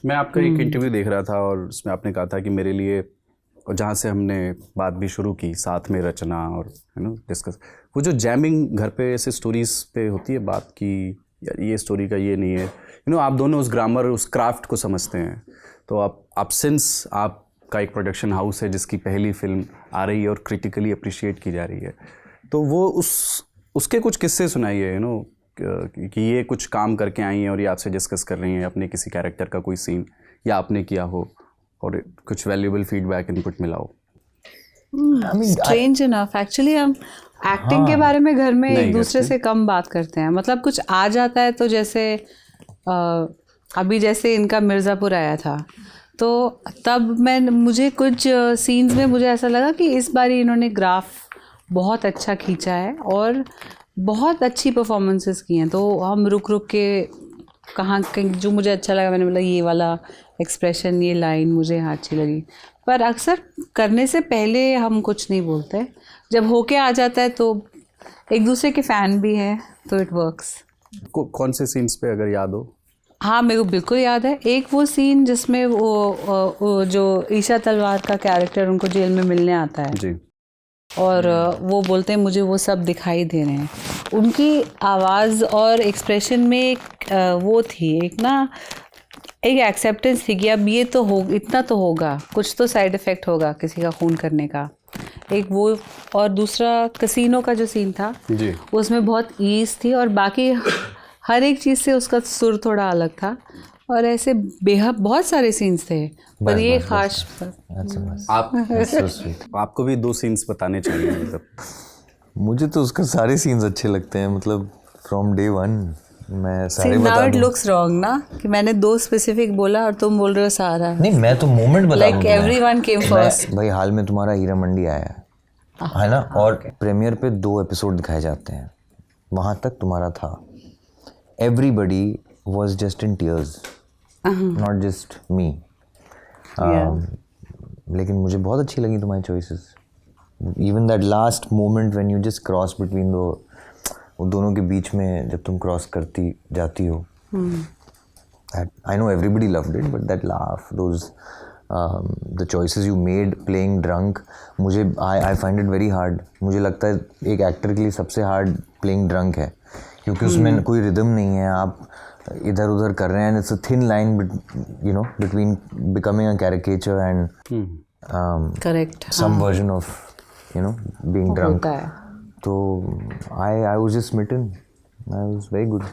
मैं आपका एक इंटरव्यू देख रहा था और उसमें आपने कहा था कि मेरे लिए, और जहाँ से हमने बात भी शुरू की साथ में रचना और डिस्कस, वो जो जैमिंग घर पे ऐसे स्टोरीज पे होती है बात की, यार ये स्टोरी का ये नहीं है, आप दोनों उस ग्रामर उस क्राफ्ट को समझते हैं। तो आप सिंस आपका एक प्रोडक्शन हाउस है जिसकी पहली फिल्म आ रही है और क्रिटिकली अप्रिशिएट की जा रही है, तो वो उसके कुछ किस्से सुनाइए, कि ये कुछ काम करके आई हैं और ये आपसे डिस्कस कर रही हैं अपने किसी कैरेक्टर का कोई सीन या आपने किया हो और कुछ वैल्यूएबल फीडबैक इनपुट मिला हो। स्ट्रेंज इनफ एक्चुअली हम एक्टिंग के बारे में घर में एक दूसरे से कम बात करते हैं। मतलब कुछ आ जाता है तो जैसे अभी जैसे इनका मिर्ज़ापुर आया था तो तब मुझे कुछ सीन्स में मुझे ऐसा लगा कि इस बार इन्होंने ग्राफ बहुत अच्छा खींचा है और बहुत अच्छी परफॉर्मेंसेस की हैं। तो हम रुक रुक के कहाँ जो मुझे अच्छा लगा मैंने बोला ये वाला एक्सप्रेशन, ये लाइन मुझे यहाँ अच्छी लगी। पर अक्सर करने से पहले हम कुछ नहीं बोलते, जब होके आ जाता है तो एक दूसरे के फ़ैन भी हैं तो इट वर्क्स। कौन से सीन्स पे अगर याद हो? हाँ मेरे को बिल्कुल याद है। एक वो सीन जिसमें वो जो ईशा तलवार का कैरेक्टर उनको जेल में मिलने आता है जी, और वो बोलते हैं मुझे वो सब दिखाई दे रहे हैं। उनकी आवाज़ और एक्सप्रेशन में एक वो थी, एक एक्सेप्टेंस थी कि अब ये तो हो, इतना तो होगा, कुछ तो साइड इफ़ेक्ट होगा किसी का खून करने का। एक वो, और दूसरा कसीनो का जो सीन था जी, उसमें बहुत ईज थी और बाकी हर एक चीज़ से उसका सुर थोड़ा अलग था। और ऐसे बेहद बहुत सारे सीन्स थे पर ये खास आपको भी 2 सीन्स बताने चाहिए। मतलब मुझे तो उसका सारे सीन्स अच्छे लगते हैं, मतलब फ्रॉम डे वन मैं सारे बता दूं। इट दूं। लुक्स रॉन्ग ना कि मैंने 2 स्पेसिफिक बोला और तुम बोल रहे हो सारा। नहीं, मैं तो मोमेंट बता दूं। Like everyone came first. भाई हाल में तुम्हारा हीरा मंडी आया है ना, और प्रीमियर पे 2 एपिसोड दिखाए जाते हैं, वहाँ तक तुम्हारा था। Everybody was just in tears, not just me. लेकिन मुझे बहुत अच्छी लगी तुम्हारी choices. Even that last moment when you just cross between वो दोनों के बीच में जब तुम क्रॉस करती जाती हो, I know everybody loved it, but that laugh, those the choices you made playing drunk, मुझे I find it very hard. मुझे लगता है एक एक्टर के लिए सबसे हार्ड प्लेइंग ड्रंक है, क्योंकि उसमें कोई रिदम नहीं है, आप इधर उधर कर रहे हैं, and it's a thin line between becoming a caricature and correct some version of being drunk. तो I was just smitten. I was very good.